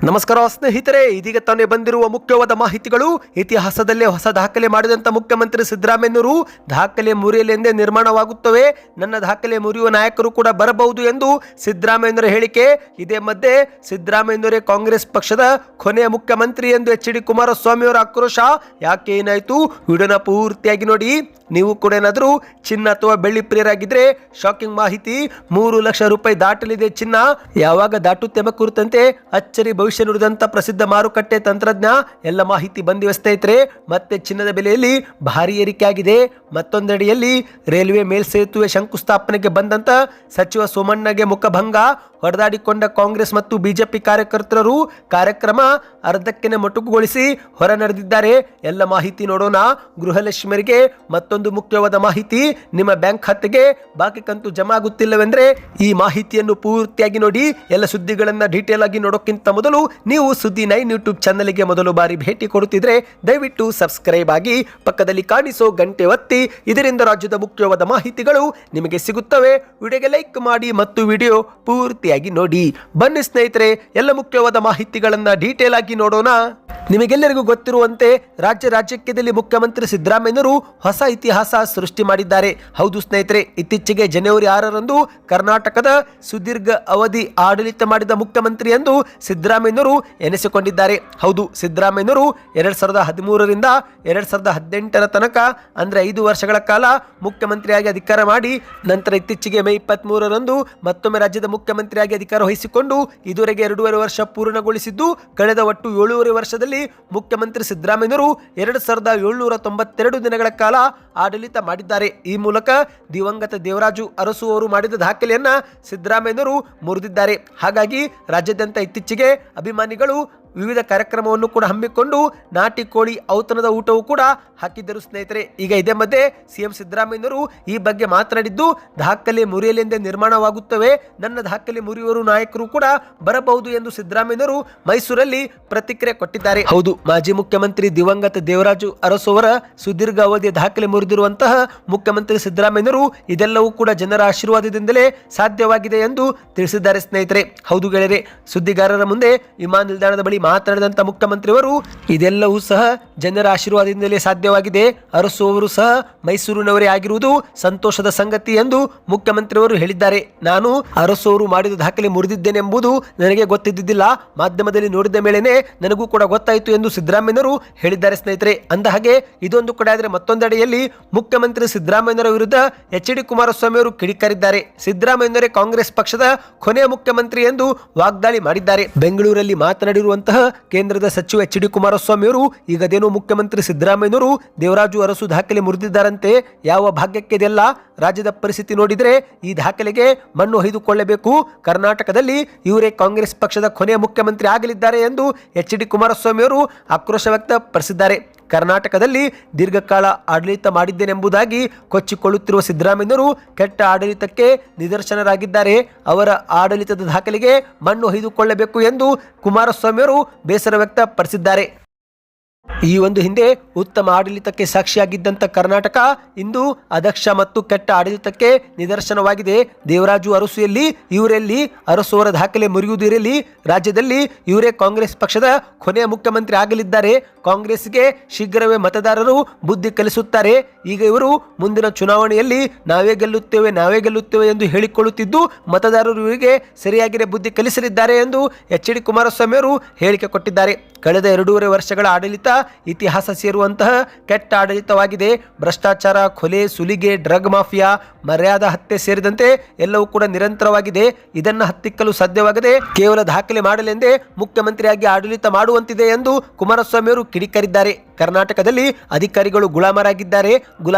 ನಮಸ್ಕಾರ ಸ್ನೇಹಿತರೆ, ಇದೀಗ ತಾನೇ ಬಂದಿರುವ ಮುಖ್ಯವಾದ ಮಾಹಿತಿಗಳು. ಇತಿಹಾಸದಲ್ಲೇ ಹೊಸ ದಾಖಲೆ ಮಾಡಿದಂತ ಮುಖ್ಯಮಂತ್ರಿ ಸಿದ್ದರಾಮಯ್ಯನವರು ದಾಖಲೆ ಮುರಿಯಲೆಂದೇ ನಿರ್ಮಾಣವಾಗುತ್ತವೆ, ನನ್ನ ದಾಖಲೆ ಮುರಿಯುವ ನಾಯಕರು ಕೂಡ ಬರಬಹುದು ಎಂದು ಸಿದ್ದರಾಮಯ್ಯನವರ ಹೇಳಿಕೆ. ಇದೇ ಮಧ್ಯೆ ಸಿದ್ದರಾಮಯ್ಯನವರೇ ಕಾಂಗ್ರೆಸ್ ಪಕ್ಷದ ಕೊನೆಯ ಮುಖ್ಯಮಂತ್ರಿ ಎಂದು ಎಚ್.ಡಿ. ಕುಮಾರಸ್ವಾಮಿ ಅವರ ಆಕ್ರೋಶ. ಯಾಕೆ ಏನಾಯ್ತು, ವಿಡಿಯೋನ ಪೂರ್ತಿಯಾಗಿ ನೋಡಿ. ನೀವು ಕೂಡ ಏನಾದರೂ ಚಿನ್ನ ಅಥವಾ ಬೆಳ್ಳಿ ಪ್ರಿಯರಾಗಿದ್ರೆ ಶಾಕಿಂಗ್ ಮಾಹಿತಿ. 3 ಲಕ್ಷ ರೂಪಾಯಿ ದಾಟಲಿದೆ ಚಿನ್ನ, ಯಾವಾಗ ದಾಟುತ್ತೆಂಬ ಕುರಿತಂತೆ ಅಚ್ಚರಿ ಭವಿಷ್ಯ ನುಡಿದಂತ ಪ್ರಸಿದ್ಧ ಮಾರುಕಟ್ಟೆ ತಂತ್ರಜ್ಞ ಎಲ್ಲ ಮಾಹಿತಿ ಬಂದಿವೆ ಸ್ನೇಹಿತರೆ. ಮತ್ತೆ ಚಿನ್ನದ ಬೆಲೆಯಲ್ಲಿ ಭಾರಿ ಏರಿಕೆ ಆಗಿದೆ. ಮತ್ತೊಂದೆಡೆಯಲ್ಲಿ ರೈಲ್ವೆ ಮೇಲ್ಸೇತುವೆ ಶಂಕುಸ್ಥಾಪನೆಗೆ ಬಂದಂತ ಸಚಿವ ಸೋಮಣ್ಣಗೆ ಮುಖಭಂಗ. ಹೊಡೆದಾಡಿಕೊಂಡ ಕಾಂಗ್ರೆಸ್ ಮತ್ತು ಬಿಜೆಪಿ ಕಾರ್ಯಕರ್ತರು ಕಾರ್ಯಕ್ರಮ ಅರ್ಧಕ್ಕೆ ಮೊಟಕುಗೊಳಿಸಿ ಹೊರ ನಡೆದಿದ್ದಾರೆ. ಎಲ್ಲ ಮಾಹಿತಿ ನೋಡೋಣ. ಗೃಹಲಕ್ಷ್ಮಿಯರಿಗೆ ಮತ್ತೊಂದು ಮುಖ್ಯವಾದ ಮಾಹಿತಿ. ನಿಮ್ಮ ಬ್ಯಾಂಕ್ ಖಾತೆಗೆ ಬಾಕಿ ಕಂತು ಜಮಾ ಆಗುತ್ತಿಲ್ಲವೆಂದ್ರೆ ಈ ಮಾಹಿತಿಯನ್ನು ಪೂರ್ತಿಯಾಗಿ ನೋಡಿ. ಎಲ್ಲ ಸುದ್ದಿಗಳನ್ನ ಡೀಟೇಲ್ ಆಗಿ ನೋಡೋಕ್ಕಿಂತ ಮೊದಲು ನೀವು ಸುದ್ದಿ 9 ಯೂಟ್ಯೂಬ್ ಚಾನಲ್ಗೆ ಮೊದಲು ಬಾರಿ ಭೇಟಿ ಕೊಡುತ್ತಿದ್ರೆ ದಯವಿಟ್ಟು ಸಬ್ಸ್ಕ್ರೈಬ್ ಆಗಿ ಪಕ್ಕದಲ್ಲಿ ಕಾಣಿಸೋ ಗಂಟೆ ಒತ್ತಿ. ಇದರಿಂದ ರಾಜ್ಯದ ಮುಖ್ಯವಾದ ಮಾಹಿತಿಗಳು ನಿಮಗೆ ಸಿಗುತ್ತವೆ. ವಿಡಿಯೋಗೆ ಲೈಕ್ ಮಾಡಿ ಮತ್ತು ವಿಡಿಯೋ ಪೂರ್ತಿಯಾಗಿ ನೋಡಿ. ಬನ್ನಿ ಸ್ನೇಹಿತರೆ, ಎಲ್ಲ ಮುಖ್ಯವಾದ ಮಾಹಿತಿಗಳನ್ನ ಡೀಟೇಲ್ ಆಗಿ ನೋಡೋಣ. ನಿಮಗೆಲ್ಲರಿಗೂ ಗೊತ್ತಿರುವಂತೆ ರಾಜ್ಯದಲ್ಲಿ ಮುಖ್ಯಮಂತ್ರಿ ಸಿದ್ದರಾಮಯ್ಯನವರು ಹೊಸ ಇತಿಹಾಸ ಸೃಷ್ಟಿ ಮಾಡಿದ್ದಾರೆ. ಹೌದು ಸ್ನೇಹಿತರೆ, ಇತ್ತೀಚೆಗೆ ಜನವರಿ 6ರಂದು ಕರ್ನಾಟಕದ ಸುದೀರ್ಘ ಅವಧಿ ಆಡಳಿತ ಮಾಡಿದ ಮುಖ್ಯಮಂತ್ರಿ ಎಂದು ಸಿದ್ದರಾಮಯ್ಯನವರು ಎನಿಸಿಕೊಂಡಿದ್ದಾರೆ. ಹೌದು, ಸಿದ್ದರಾಮಯ್ಯನವರು 2013ರಿಂದ 2018ರ ತನಕ ಅಂದ್ರೆ 5 ವರ್ಷಗಳ ಕಾಲ ಮುಖ್ಯಮಂತ್ರಿಯಾಗಿ ಅಧಿಕಾರ ಮಾಡಿ ನಂತರ ಇತ್ತೀಚೆಗೆ ಮೇ 23ರಂದು ಮತ್ತೊಮ್ಮೆ ರಾಜ್ಯದ ಮುಖ್ಯಮಂತ್ರಿಯಾಗಿ ಅಧಿಕಾರ ವಹಿಸಿಕೊಂಡು ಇದುವರೆಗೆ 2.5 ವರ್ಷ ಪೂರ್ಣಗೊಳಿಸಿದ್ದು, ಕಳೆದ ಒಟ್ಟು 7.5 ವರ್ಷದಲ್ಲಿ ಮುಖ್ಯಮಂತ್ರಿ ಸಿದ್ದರಾಮಯ್ಯನವರು 2792 ದಿನಗಳ ಕಾಲ ಆಡಳಿತ ಮಾಡಿದ್ದಾರೆ. ಈ ಮೂಲಕ ದಿವಂಗತ ದೇವರಾಜು ಅರಸು ಅವರು ಮಾಡಿದ ದಾಖಲೆಯನ್ನ ಸಿದ್ದರಾಮಯ್ಯನವರು ಮುರಿದಿದ್ದಾರೆ. ಹಾಗಾಗಿ ರಾಜ್ಯಾದ್ಯಂತ ಇತ್ತೀಚೆಗೆ ಅಭಿಮಾನಿಗಳು ವಿವಿಧ ಕಾರ್ಯಕ್ರಮವನ್ನು ಕೂಡ ಹಮ್ಮಿಕೊಂಡು ನಾಟಿ ಕೋಳಿ ಔತಣದ ಊಟವೂ ಕೂಡ ಹಾಕಿದ್ದರು ಸ್ನೇಹಿತರೆ. ಈಗ ಇದೇ ಮಧ್ಯೆ ಸಿಎಂ ಸಿದ್ದರಾಮಯ್ಯನವರು ಈ ಬಗ್ಗೆ ಮಾತನಾಡಿದ್ದು, ದಾಖಲೆ ಮುರಿಯಲೆಂದೇ ನಿರ್ಮಾಣವಾಗುತ್ತವೆ, ನನ್ನ ದಾಖಲೆ ಮುರಿಯುವರು ನಾಯಕರು ಕೂಡ ಬರಬಹುದು ಎಂದು ಸಿದ್ದರಾಮಯ್ಯನವರು ಮೈಸೂರಲ್ಲಿ ಪ್ರತಿಕ್ರಿಯೆ ಕೊಟ್ಟಿದ್ದಾರೆ. ಹೌದು, ಮಾಜಿ ಮುಖ್ಯಮಂತ್ರಿ ದಿವಂಗತ ದೇವರಾಜು ಅರಸು ಅವರ ಸುದೀರ್ಘ ಅವಧಿಯ ದಾಖಲೆ ಮುರಿದಿರುವಂತಹ ಮುಖ್ಯಮಂತ್ರಿ ಸಿದ್ದರಾಮಯ್ಯನವರು ಇದೆಲ್ಲವೂ ಕೂಡ ಜನರ ಆಶೀರ್ವಾದದಿಂದಲೇ ಸಾಧ್ಯವಾಗಿದೆ ಎಂದು ತಿಳಿಸಿದ್ದಾರೆ ಸ್ನೇಹಿತರೆ. ಹೌದು ಗೆಳೆಯರೆ, ಸುದ್ದಿಗಾರರ ಮುಂದೆ ವಿಮಾನ ನಿಲ್ದಾಣದ ಬಳಿ ಮಾತನಾಡಿದಂತ ಮುಖ್ಯಮಂತ್ರಿಯವರು ಇದೆಲ್ಲವೂ ಸಹ ಜನರ ಆಶೀರ್ವಾದದಿಂದಲೇ ಸಾಧ್ಯವಾಗಿದೆ, ಅರಸು ಅವರು ಸಹ ಮೈಸೂರಿನವರೇ ಆಗಿರುವುದು ಸಂತೋಷದ ಸಂಗತಿ ಎಂದು ಮುಖ್ಯಮಂತ್ರಿಯವರು ಹೇಳಿದ್ದಾರೆ. ನಾನು ಅರಸು ಅವರು ಮಾಡಿದ ದಾಖಲೆ ಮುರಿದಿದ್ದೇನೆಂಬುದು ನನಗೆ ಗೊತ್ತಿದ್ದಿಲ್ಲ, ಮಾಧ್ಯಮದಲ್ಲಿ ನೋಡಿದ ಮೇಲೆನೆ ನನಗೂ ಕೂಡ ಗೊತ್ತಾಯಿತು ಎಂದು ಸಿದ್ದರಾಮಯ್ಯನವರು ಹೇಳಿದ್ದಾರೆ ಸ್ನೇಹಿತರೆ. ಅಂದ ಹಾಗೆ ಇದೊಂದು ಕಡೆ ಆದರೆ ಮತ್ತೊಂದೆಡೆಯಲ್ಲಿ ಮುಖ್ಯಮಂತ್ರಿ ಸಿದ್ದರಾಮಯ್ಯನವರ ವಿರುದ್ಧ ಎಚ್.ಡಿ. ಕುಮಾರಸ್ವಾಮಿ ಅವರು ಕಿಡಿಕಾರಿದ್ದಾರೆ. ಸಿದ್ದರಾಮಯ್ಯನವರೇ ಕಾಂಗ್ರೆಸ್ ಪಕ್ಷದ ಕೊನೆಯ ಮುಖ್ಯಮಂತ್ರಿ ಎಂದು ವಾಗ್ದಾಳಿ ಮಾಡಿದ್ದಾರೆ. ಬೆಂಗಳೂರಲ್ಲಿ ಮಾತನಾಡಿರುವಂತಹ ಕೇಂದ್ರದ ಸಚಿವ ಎಚ್.ಡಿ. ಕುಮಾರಸ್ವಾಮಿ ಅವರು ಈಗದೇನೋ ಮುಖ್ಯಮಂತ್ರಿ ಸಿದ್ದರಾಮಯ್ಯನವರು ದೇವರಾಜು ಅರಸು ದಾಖಲೆ ಮುರಿದಿದ್ದಾರಂತೆ, ಯಾವ ಭಾಗ್ಯಕ್ಕೆ ಇದೆಲ್ಲ, ರಾಜ್ಯದ ಪರಿಸ್ಥಿತಿ ನೋಡಿದ್ರೆ ಈ ದಾಖಲೆಗೆ ಮಣ್ಣು ಹೊಯ್ದುಕೊಳ್ಳಬೇಕು, ಕರ್ನಾಟಕದಲ್ಲಿ ಇವರೇ ಕಾಂಗ್ರೆಸ್ ಪಕ್ಷದ ಕೊನೆಯ ಮುಖ್ಯಮಂತ್ರಿ ಆಗಲಿದ್ದಾರೆ ಎಂದು ಎಚ್.ಡಿ. ಕುಮಾರಸ್ವಾಮಿ ಅವರು ಆಕ್ರೋಶ ವ್ಯಕ್ತಪಡಿಸಿದ್ದಾರೆ. ಕರ್ನಾಟಕದಲ್ಲಿ ದೀರ್ಘಕಾಲ ಆಡಳಿತ ಮಾಡಿದ್ದೇನೆಂಬುದಾಗಿ ಕೊಚ್ಚಿಕೊಳ್ಳುತ್ತಿರುವ ಸಿದ್ದರಾಮಯ್ಯನವರು ಕೆಟ್ಟ ಆಡಳಿತಕ್ಕೆ ನಿದರ್ಶನರಾಗಿದ್ದಾರೆ. ಅವರ ಆಡಳಿತದ ದಾಖಲೆಗೆ ಮಣ್ಣು ಹೊಯ್ದುಕೊಳ್ಳಬೇಕು ಎಂದು ಕುಮಾರಸ್ವಾಮಿ ಅವರು ಬೇಸರ ವ್ಯಕ್ತಪಡಿಸಿದ್ದಾರೆ. ಈ ಒಂದು ಹಿಂದೆ ಉತ್ತಮ ಆಡಳಿತಕ್ಕೆ ಸಾಕ್ಷಿಯಾಗಿದ್ದಂಥ ಕರ್ನಾಟಕ ಇಂದು ಅದಕ್ಷ ಮತ್ತು ಕೆಟ್ಟ ಆಡಳಿತಕ್ಕೆ ನಿದರ್ಶನವಾಗಿದೆ. ದೇವರಾಜು ಅರಸು ಇವರಲ್ಲಿ ಅರಸು ಅವರ ದಾಖಲೆ ಮುರಿಯುವುದಿರಲಿ, ರಾಜ್ಯದಲ್ಲಿ ಇವರೇ ಕಾಂಗ್ರೆಸ್ ಪಕ್ಷದ ಕೊನೆಯ ಮುಖ್ಯಮಂತ್ರಿ ಆಗಲಿದ್ದಾರೆ. ಕಾಂಗ್ರೆಸ್ಗೆ ಶೀಘ್ರವೇ ಮತದಾರರು ಬುದ್ಧಿ ಕಲಿಸುತ್ತಾರೆ. ಈಗ ಇವರು ಮುಂದಿನ ಚುನಾವಣೆಯಲ್ಲಿ ನಾವೇ ಗೆಲ್ಲುತ್ತೇವೆ ಎಂದು ಹೇಳಿಕೊಳ್ಳುತ್ತಿದ್ದು, ಮತದಾರರು ಇವರಿಗೆ ಸರಿಯಾಗಿಯೇ ಬುದ್ಧಿ ಕಲಿಸಲಿದ್ದಾರೆ ಎಂದು ಎಚ್.ಡಿ. ಕುಮಾರಸ್ವಾಮಿ ಅವರು ಹೇಳಿಕೆ ಕೊಟ್ಟಿದ್ದಾರೆ. ಕಳೆದ 2.5 ವರ್ಷಗಳ ಆಡಳಿತ ಇತಿಹಾಸ ಸೇರುವಂತಹ ಕೆಟ್ಟ ಆಡಳಿತವಾಗಿದೆ. ಭ್ರಷ್ಟಾಚಾರ, ಕೊಲೆ, ಸುಲಿಗೆ, ಡ್ರಗ್ ಮಾಫಿಯಾ, ಮರ್ಯಾದಾ ಹತ್ಯೆ ಸೇರಿದಂತೆ ಎಲ್ಲವೂ ಕೂಡ ನಿರಂತರವಾಗಿದೆ. ಇದನ್ನು ಹತ್ತಿಕ್ಕಲು ಸಾಧ್ಯವಾಗದೆ ಕೇವಲ ದಾಖಲೆ ಮಾಡಲೆಂದೇ ಮುಖ್ಯಮಂತ್ರಿಯಾಗಿ ಆಡಳಿತ ಮಾಡುವಂತಿದೆ ಎಂದು ಕುಮಾರಸ್ವಾಮಿ ಅವರು ಕಿಡಿಕಾರಿದ್ದಾರೆ. ಕರ್ನಾಟಕದಲ್ಲಿ ಅಧಿಕಾರಿಗಳು ಗುಲಾಮರಾಗಿದ್ದಾರೆ,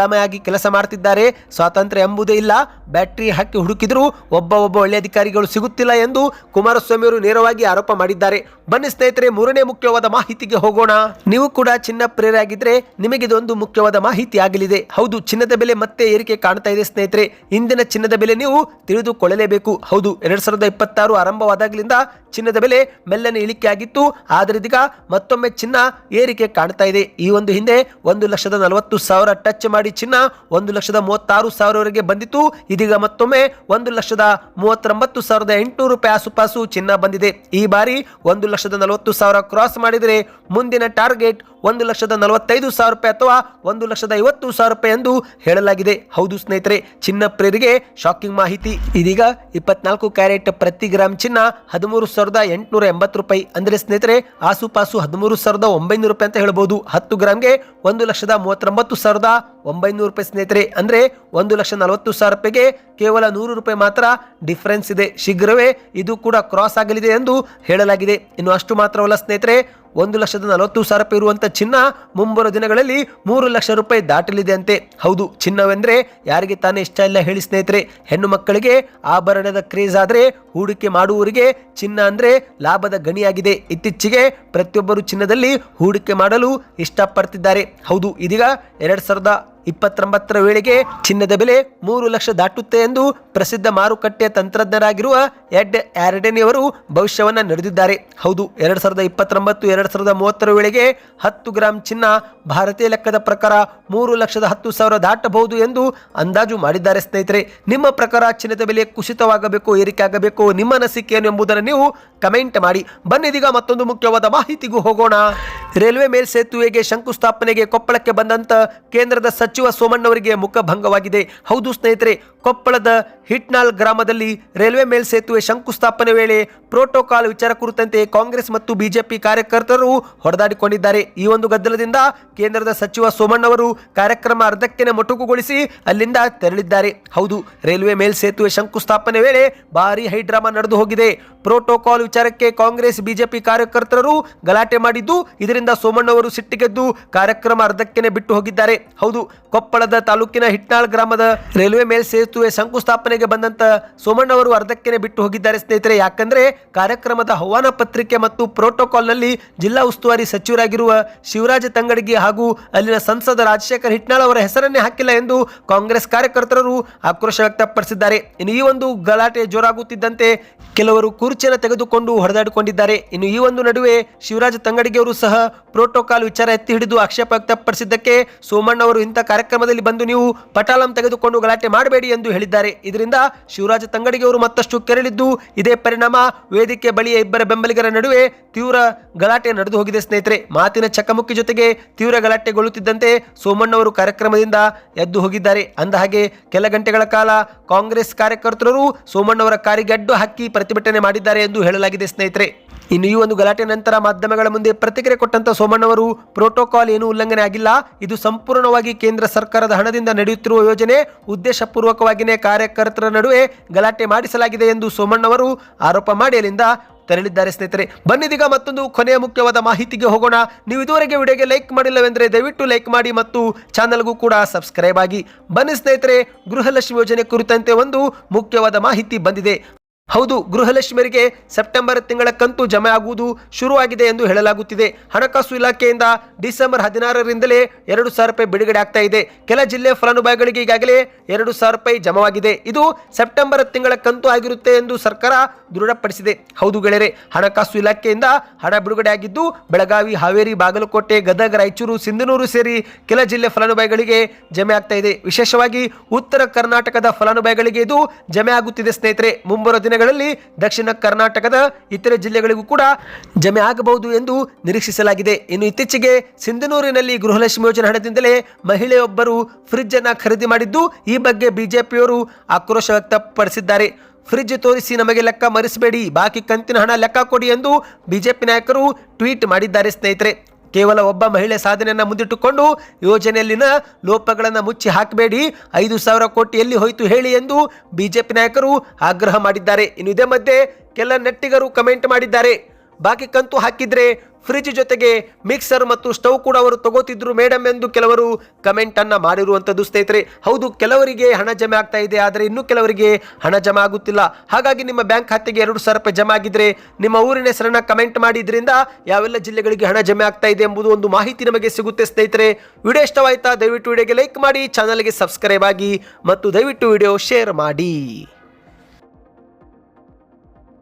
ಕೆಲಸ ಮಾಡ್ತಿದ್ದಾರೆ, ಸ್ವಾತಂತ್ರ್ಯ ಎಂಬುದೇ ಇಲ್ಲ, ಬ್ಯಾಟ್ರಿ ಹಾಕಿ ಹುಡುಕಿದ್ರು ಒಬ್ಬ ಒಳ್ಳೆ ಅಧಿಕಾರಿಗಳು ಸಿಗುತ್ತಿಲ್ಲ ಎಂದು ಕುಮಾರಸ್ವಾಮಿ ಅವರು ನೇರವಾಗಿ ಆರೋಪ ಮಾಡಿದ್ದಾರೆ. ಬನ್ನಿ ಸ್ನೇಹಿತರೆ, 3ನೇ ಮುಖ್ಯವಾದ ಮಾಹಿತಿಗೆ ಹೋಗೋಣ. ನೀವು ಕೂಡ ಚಿನ್ನ ಪ್ರಿಯರಾಗಿದ್ರೆ ನಿಮಗೆ ಇದೊಂದು ಮುಖ್ಯವಾದ ಮಾಹಿತಿ ಆಗಲಿದೆ. ಹೌದು, ಚಿನ್ನದ ಬೆಲೆ ಮತ್ತೆ ಏರಿಕೆ ಕಾಣ್ತಾ ಇದೆ ಸ್ನೇಹಿತರೆ. ಇಂದಿನ ಚಿನ್ನದ ಬೆಲೆ ನೀವು ತಿಳಿದುಕೊಳ್ಳಲೇಬೇಕು. ಹೌದು, 2026 ಆರಂಭವಾದಾಗಲಿಂದ ಚಿನ್ನದ ಬೆಲೆ ಮೆಲ್ಲನೆ ಇಳಿಕೆ ಆಗಿತ್ತು, ಆದರೆ ಇದೀಗ ಮತ್ತೊಮ್ಮೆ ಚಿನ್ನ ಏರಿಕೆ ಕಾಣ್ತಾ ಇದೆ. ಈ ಒಂದು ಹಿಂದೆ 1,40,000 ಟಚ್ ಮಾಡಿ ಚಿನ್ನ 1,36,000ವರೆಗೆ ಬಂದಿತ್ತು. ಇದೀಗ ಮತ್ತೊಮ್ಮೆ 1,39,800 ರೂಪಾಯಿ ಆಸುಪಾಸು ಚಿನ್ನ ಬಂದಿದೆ. ಈ ಬಾರಿ 1,40,000 ಕ್ರಾಸ್ ಮಾಡಿದರೆ ಮುಂದಿನ ಟಾರ್ಗೆಟ್ 1,45,000 ರೂಪಾಯಿ ಅಥವಾ 1,50,000 ರೂಪಾಯಿ ಎಂದು ಹೇಳಲಾಗಿದೆ. ಹೌದು ಸ್ನೇಹಿತರೆ, ಚಿನ್ನ ಪ್ರಿಯರಿಗೆ ಶಾಕಿಂಗ್ ಮಾಹಿತಿ. ಇದೀಗ 24 ಕ್ಯಾರೆಟ್ ಪ್ರತಿ ಗ್ರಾಮ್ ಚಿನ್ನ 13,880 ರೂಪಾಯಿ, ಅಂದ್ರೆ ಸ್ನೇಹಿತರೆ ಆಸುಪಾಸು 13,900 ರೂಪಾಯಿ ಅಂತ ಹೇಳ್ಬೋದು. 10 ಗ್ರಾಮ್ಗೆ 1,39,900 ರೂಪಾಯಿ ಸ್ನೇಹಿತರೆ, ಅಂದ್ರೆ 1,40,000 ರೂಪಾಯಿಗೆ ಕೇವಲ 100 ರೂಪಾಯಿ ಮಾತ್ರ ಡಿಫರೆನ್ಸ್ ಇದೆ. ಶೀಘ್ರವೇ ಇದು ಕೂಡ ಕ್ರಾಸ್ ಆಗಲಿದೆ ಎಂದು ಹೇಳಲಾಗಿದೆ. ಇನ್ನು ಅಷ್ಟು ಮಾತ್ರವಲ್ಲ ಸ್ನೇಹಿತರೆ, 1,40,000 ರೂಪಾಯಿ ಇರುವಂತ ಚಿನ್ನ ಮುಂಬರುವ ದಿನಗಳಲ್ಲಿ 3 ಲಕ್ಷ ರೂಪಾಯಿ ದಾಟಲಿದೆ ಅಂತೆ. ಹೌದು, ಚಿನ್ನವೆಂದ್ರೆ ಯಾರಿಗೆ ತಾನೇ ಇಷ್ಟ ಇಲ್ಲ ಹೇಳಿ ಸ್ನೇಹಿತರೆ. ಹೆಣ್ಣು ಮಕ್ಕಳಿಗೆ ಆಭರಣದ ಕ್ರೇಜ್ ಆದ್ರೆ ಹೂಡಿಕೆ ಮಾಡುವವರಿಗೆ ಚಿನ್ನ ಅಂದ್ರೆ ಲಾಭದ ಗಣಿಯಾಗಿದೆ. ಇತ್ತೀಚೆಗೆ ಪ್ರತಿಯೊಬ್ಬರು ಚಿನ್ನದಲ್ಲಿ ಹೂಡಿಕೆ ಮಾಡಲು ಇಷ್ಟಪಡ್ತಿದ್ದಾರೆ. ಹೌದು, ಇದೀಗ 2029 ವೇಳೆಗೆ ಚಿನ್ನದ ಬೆಲೆ 3 ಲಕ್ಷ ದಾಟುತ್ತೆ ಎಂದು ಪ್ರಸಿದ್ಧ ಮಾರುಕಟ್ಟೆ ತಂತ್ರಜ್ಞರಾಗಿರುವ ಎಡ್ ಆರ್ಡೆನಿಯವರು ಭವಿಷ್ಯವನ್ನ ನುಡಿದಿದ್ದಾರೆ. ಹೌದು, 2029-2030 ವೇಳೆಗೆ 10 ಗ್ರಾಮ್ ಚಿನ್ನ ಭಾರತೀಯ ಲೆಕ್ಕದ ಪ್ರಕಾರ 3,10,000 ದಾಟಬಹುದು ಎಂದು ಅಂದಾಜು ಮಾಡಿದ್ದಾರೆ ಸ್ನೇಹಿತರೆ. ನಿಮ್ಮ ಪ್ರಕಾರ ಚಿನ್ನದ ಬೆಲೆ ಕುಸಿತವಾಗಬೇಕು, ಏರಿಕೆ ಆಗಬೇಕು, ನಿಮ್ಮ ಅನಿಸಿಕೆ ಏನು ಎಂಬುದನ್ನು ನೀವು ಕಮೆಂಟ್ ಮಾಡಿ. ಬನ್ನಿದೀಗ ಮತ್ತೊಂದು ಮುಖ್ಯವಾದ ಮಾಹಿತಿಗೂ ಹೋಗೋಣ. ರೈಲ್ವೆ ಮೇಲ್ಸೇತುವೆಗೆ ಶಂಕುಸ್ಥಾಪನೆಗೆ ಕೊಪ್ಪಳಕ್ಕೆ ಬಂದಂತ ಕೇಂದ್ರದ ಸಚಿವ ಸೋಮಣ್ಣವರಿಗೆ ಮುಖಭಂಗವಾಗಿದೆ. ಹೌದು ಸ್ನೇಹಿತರೆ, ಕೊಪ್ಪಳದ ಹಿಟ್ನಾಳ್ ಗ್ರಾಮದಲ್ಲಿ ರೈಲ್ವೆ ಮೇಲ್ಸೇತುವೆ ಶಂಕುಸ್ಥಾಪನೆ ವೇಳೆ ಪ್ರೋಟೋಕಾಲ್ ವಿಚಾರ ಕುರಿತಂತೆ ಕಾಂಗ್ರೆಸ್ ಮತ್ತು ಬಿಜೆಪಿ ಕಾರ್ಯಕರ್ತರು ಹೊಡೆದಾಡಿಕೊಂಡಿದ್ದಾರೆ. ಈ ಒಂದು ಗದ್ದಲದಿಂದ ಕೇಂದ್ರದ ಸಚಿವ ಸೋಮಣ್ಣವರು ಕಾರ್ಯಕ್ರಮ ಅರ್ಧಕ್ಕೆ ಮೊಟಕುಗೊಳಿಸಿ ಅಲ್ಲಿಂದ ತೆರಳಿದ್ದಾರೆ. ಹೌದು, ರೈಲ್ವೆ ಮೇಲ್ಸೇತುವೆ ಶಂಕುಸ್ಥಾಪನೆ ವೇಳೆ ಭಾರಿ ಹೈಡ್ರಾಮಾ ನಡೆದು ಹೋಗಿದೆ. ಪ್ರೋಟೋಕಾಲ್ ವಿಚಾರಕ್ಕೆ ಕಾಂಗ್ರೆಸ್ ಬಿಜೆಪಿ ಕಾರ್ಯಕರ್ತರು ಗಲಾಟೆ ಮಾಡಿದ್ದು, ಇದರಿಂದ ಸೋಮಣ್ಣವರು ಸಿಟ್ಟಿಗೆದ್ದು ಕಾರ್ಯಕ್ರಮ ಅರ್ಧಕ್ಕೆ ಬಿಟ್ಟು ಹೋಗಿದ್ದಾರೆ. ಹೌದು, ಕೊಪ್ಪಳದ ತಾಲೂಕಿನ ಹಿಟ್ನಾಳ್ ಗ್ರಾಮದ ರೈಲ್ವೆ ಮೇಲ್ಸೇತುವೆ ಶಂಕುಸ್ಥಾಪನೆಗೆ ಬಂದಂತ ಸೋಮಣ್ಣವರು ಅರ್ಧಕ್ಕೆ ಬಿಟ್ಟು ಹೋಗಿದ್ದಾರೆ ಸ್ನೇಹಿತರೆ. ಯಾಕಂದ್ರೆ ಕಾರ್ಯಕ್ರಮದ ಆಹ್ವಾನ ಪತ್ರಿಕೆ ಮತ್ತು ಪ್ರೋಟೋಕಾಲ್ ನಲ್ಲಿ ಜಿಲ್ಲಾ ಉಸ್ತುವಾರಿ ಸಚಿವರಾಗಿರುವ ಶಿವರಾಜ ತಂಗಡಗಿ ಹಾಗೂ ಅಲ್ಲಿನ ಸಂಸದ ರಾಜಶೇಖರ್ ಹಿಟ್ನಾಳ್ ಅವರ ಹೆಸರನ್ನೇ ಹಾಕಿಲ್ಲ ಎಂದು ಕಾಂಗ್ರೆಸ್ ಕಾರ್ಯಕರ್ತರು ಆಕ್ರೋಶ ವ್ಯಕ್ತಪಡಿಸಿದ್ದಾರೆ. ಇನ್ನು ಈ ಒಂದು ಗಲಾಟೆ ಜೋರಾಗುತ್ತಿದ್ದಂತೆ ಕೆಲವರು ಕುರ್ಚಿಯನ್ನು ತೆಗೆದುಕೊಂಡು ಹೊಡೆದಾಡಿಕೊಂಡಿದ್ದಾರೆ. ಇನ್ನು ಈ ಒಂದು ನಡುವೆ ಶಿವರಾಜ ತಂಗಡಗಿ ಅವರು ಸಹ ಪ್ರೋಟೋಕಾಲ್ ವಿಚಾರ ಎತ್ತಿ ಹಿಡಿದು ಆಕ್ಷೇಪ ವ್ಯಕ್ತಪಡಿಸಿದ್ದಕ್ಕೆ ಸೋಮಣ್ಣ ಅವರು ಇಂಥ ಕಾರ್ಯಕ್ರಮದಲ್ಲಿ ಬಂದು ನೀವು ಪಟಾಲಂ ತೆಗೆದುಕೊಂಡು ಗಲಾಟೆ ಮಾಡಬೇಡಿ ಎಂದು ಹೇಳಿದ್ದಾರೆ. ಇದರಿಂದ ಶಿವರಾಜ ತಂಗಡಗಿ ಅವರು ಮತ್ತಷ್ಟು ಕೆರಳಿದ್ದು, ಇದೇ ಪರಿಣಾಮ ವೇದಿಕೆ ಬಳಿಯ ಇಬ್ಬರ ಬೆಂಬಲಿಗರ ನಡುವೆ ತೀವ್ರ ಗಲಾಟೆ ನಡೆದು ಹೋಗಿದೆ ಸ್ನೇಹಿತರೆ. ಮಾತಿನ ಚಕಮಕಿ ಜೊತೆಗೆ ತೀವ್ರ ಗಲಾಟೆಗೊಳ್ಳುತ್ತಿದ್ದಂತೆ ಸೋಮಣ್ಣವರು ಕಾರ್ಯಕ್ರಮದಿಂದ ಎದ್ದು ಹೋಗಿದ್ದಾರೆ. ಅಂದಹಾಗೆ ಕೆಲ ಗಂಟೆಗಳ ಕಾಲ ಕಾಂಗ್ರೆಸ್ ಕಾರ್ಯಕರ್ತರು ಸೋಮಣ್ಣವರ ಕಾರಿಗೆ ಅಡ್ಡು ಹಾಕಿ ಪ್ರತಿಭಟನೆ ಮಾಡಿದ್ದಾರೆ ಎಂದು ಹೇಳಲಾಗಿದೆ ಸ್ನೇಹಿತರೆ. ಇನ್ನು ಈ ಒಂದು ಗಲಾಟೆ ನಂತರ ಮಾಧ್ಯಮಗಳ ಮುಂದೆ ಪ್ರತಿಕ್ರಿಯೆ ಕೊಟ್ಟಂತ ಸೋಮಣ್ಣವರು ಪ್ರೋಟೋಕಾಲ್ ಏನು ಉಲ್ಲಂಘನೆ ಆಗಿಲ್ಲ, ಇದು ಸಂಪೂರ್ಣವಾಗಿ ಕೇಂದ್ರ ಸರ್ಕಾರದ ಹಣದಿಂದ ನಡೆಯುತ್ತಿರುವ ಯೋಜನೆ, ಉದ್ದೇಶಪೂರ್ವಕವಾಗಿಯೇ ಕಾರ್ಯಕರ್ತರ ನಡುವೆ ಗಲಾಟೆ ಮಾಡಿಸಲಾಗಿದೆ ಎಂದು ಸೋಮಣ್ಣವರು ಆರೋಪ ಮಾಡಿ ಅಲ್ಲಿಂದ ತೆರಳಿದ್ದಾರೆ ಸ್ನೇಹಿತರೆ. ಬನ್ನಿದೀಗ ಮತ್ತೊಂದು ಕೊನೆಯ ಮುಖ್ಯವಾದ ಮಾಹಿತಿಗೆ ಹೋಗೋಣ. ನೀವು ಇದುವರೆಗೆ ವಿಡಿಯೋಗೆ ಲೈಕ್ ಮಾಡಿಲ್ಲವೆಂದರೆ ದಯವಿಟ್ಟು ಲೈಕ್ ಮಾಡಿ ಮತ್ತು ಚಾನಲ್ಗೂ ಕೂಡ ಸಬ್ಸ್ಕ್ರೈಬ್ ಆಗಿ. ಬನ್ನಿ ಸ್ನೇಹಿತರೆ, ಗೃಹಲಕ್ಷ್ಮಿ ಯೋಜನೆ ಕುರಿತಂತೆ ಒಂದು ಮುಖ್ಯವಾದ ಮಾಹಿತಿ ಬಂದಿದೆ. ಹೌದು, ಗೃಹಲಕ್ಷ್ಮಿಯರಿಗೆ ಸೆಪ್ಟೆಂಬರ್ ತಿಂಗಳ ಕಂತು ಜಮೆ ಆಗುವುದು ಶುರುವಾಗಿದೆ ಎಂದು ಹೇಳಲಾಗುತ್ತಿದೆ. ಹಣಕಾಸು ಇಲಾಖೆಯಿಂದ ಡಿಸೆಂಬರ್ 16ರಿಂದಲೇ 2,000 ರೂಪಾಯಿ ಬಿಡುಗಡೆ ಆಗ್ತಾ ಇದೆ. ಕೆಲ ಜಿಲ್ಲೆಯ ಫಲಾನುಭವಿಗಳಿಗೆ ಈಗಾಗಲೇ 2,000 ರೂಪಾಯಿ ಜಮವಾಗಿದೆ. ಇದು ಸೆಪ್ಟೆಂಬರ್ ತಿಂಗಳ ಕಂತು ಆಗಿರುತ್ತೆ ಎಂದು ಸರ್ಕಾರ ದೃಢಪಡಿಸಿದೆ. ಹೌದು ಗೆಳೆಯರೆ, ಹಣಕಾಸು ಇಲಾಖೆಯಿಂದ ಹಣ ಬಿಡುಗಡೆ ಆಗಿದ್ದು ಬೆಳಗಾವಿ, ಹಾವೇರಿ, ಬಾಗಲಕೋಟೆ, ಗದಗ, ರಾಯಚೂರು, ಸಿಂಧನೂರು ಸೇರಿ ಕೆಲ ಜಿಲ್ಲೆ ಫಲಾನುಭವಿಗಳಿಗೆ ಜಮೆ ಆಗ್ತಾ ಇದೆ. ವಿಶೇಷವಾಗಿ ಉತ್ತರ ಕರ್ನಾಟಕದ ಫಲಾನುಭವಿಗಳಿಗೆ ಇದು ಜಮೆ ಆಗುತ್ತಿದೆ ಸ್ನೇಹಿತರೆ. ಮುಂಬರುವ ದಿನಗಳಲ್ಲಿ ದಕ್ಷಿಣ ಕರ್ನಾಟಕದ ಇತರೆ ಜಿಲ್ಲೆಗಳಿಗೂ ಕೂಡ ಜಮೆ ಆಗಬಹುದು ಎಂದು ನಿರೀಕ್ಷಿಸಲಾಗಿದೆ. ಇನ್ನು ಇತ್ತೀಚೆಗೆ ಸಿಂಧನೂರಿನಲ್ಲಿ ಗೃಹಲಕ್ಷ್ಮಿ ಯೋಜನೆ ಹಣದಿಂದಲೇ ಮಹಿಳೆಯೊಬ್ಬರು ಫ್ರಿಡ್ಜ್ ಅನ್ನು ಖರೀದಿ ಮಾಡಿದ್ದು, ಈ ಬಗ್ಗೆ ಬಿಜೆಪಿಯವರು ಆಕ್ರೋಶ ವ್ಯಕ್ತಪಡಿಸಿದ್ದಾರೆ. ಫ್ರಿಡ್ಜ್ ತೋರಿಸಿ ನಮಗೆ ಲೆಕ್ಕ ಮರೆಸಬೇಡಿ, ಬಾಕಿ ಕಂತಿನ ಹಣ ಲೆಕ್ಕ ಕೊಡಿ ಎಂದು ಬಿಜೆಪಿ ನಾಯಕರು ಟ್ವೀಟ್ ಮಾಡಿದ್ದಾರೆ ಸ್ನೇಹಿತರೆ. ಕೇವಲ ಒಬ್ಬ ಮಹಿಳೆ ಸಾಧನೆಯನ್ನು ಮುಂದಿಟ್ಟುಕೊಂಡು ಯೋಜನೆಯಲ್ಲಿನ ಲೋಪಗಳನ್ನು ಮುಚ್ಚಿ ಹಾಕಬೇಡಿ, 5,000 ಕೋಟಿ ಎಲ್ಲಿ ಹೋಯಿತು ಹೇಳಿ ಎಂದು ಬಿಜೆಪಿ ನಾಯಕರು ಆಗ್ರಹ ಮಾಡಿದ್ದಾರೆ. ಇನ್ನು ಇದೇ ಮಧ್ಯೆ ಕೆಲ ನೆಟ್ಟಿಗರು ಕಮೆಂಟ್ ಮಾಡಿದ್ದಾರೆ, ಬಾಕಿ ಕಂತು ಹಾಕಿದ್ರೆ ಫ್ರಿಡ್ಜ್ ಜೊತೆಗೆ ಮಿಕ್ಸರ್ ಮತ್ತು ಸ್ಟವ್ ಕೂಡ ಅವರು ತಗೋತಿದ್ರು ಮೇಡಮ್ ಎಂದು ಕೆಲವರು ಕಮೆಂಟ್ ಅನ್ನ ಮಾಡಿರುವಂತದ್ದು ಸ್ನೇಹಿತರೆ. ಹೌದು, ಕೆಲವರಿಗೆ ಹಣ ಜಮೆ ಆಗ್ತಾ ಇದೆ, ಆದರೆ ಇನ್ನು ಕೆಲವರಿಗೆ ಹಣ ಜಮಾ ಆಗುತ್ತಿಲ್ಲ. ಹಾಗಾಗಿ ನಿಮ್ಮ ಬ್ಯಾಂಕ್ ಖಾತೆಗೆ 2,000 ರೂಪಾಯಿ ಜಮಾ ಆಗಿದ್ರೆ ನಿಮ್ಮ ಊರಿನ ಹೆಸರನ್ನ ಕಮೆಂಟ್ ಮಾಡಿದ್ರಿಂದ ಯಾವೆಲ್ಲ ಜಿಲ್ಲೆಗಳಿಗೆ ಹಣ ಜಮೆ ಆಗ್ತಾ ಇದೆ ಎಂಬುದು ಒಂದು ಮಾಹಿತಿ ನಮಗೆ ಸಿಗುತ್ತೆ ಸ್ನೇಹಿತರೆ. ವಿಡಿಯೋ ಇಷ್ಟವಾಯ್ತಾ? ದಯವಿಟ್ಟು ವಿಡಿಯೋಗೆ ಲೈಕ್ ಮಾಡಿ, ಚಾನಲ್ಗೆ ಸಬ್ಸ್ಕ್ರೈಬ್ ಆಗಿ ಮತ್ತು ದಯವಿಟ್ಟು ವಿಡಿಯೋ ಶೇರ್ ಮಾಡಿ.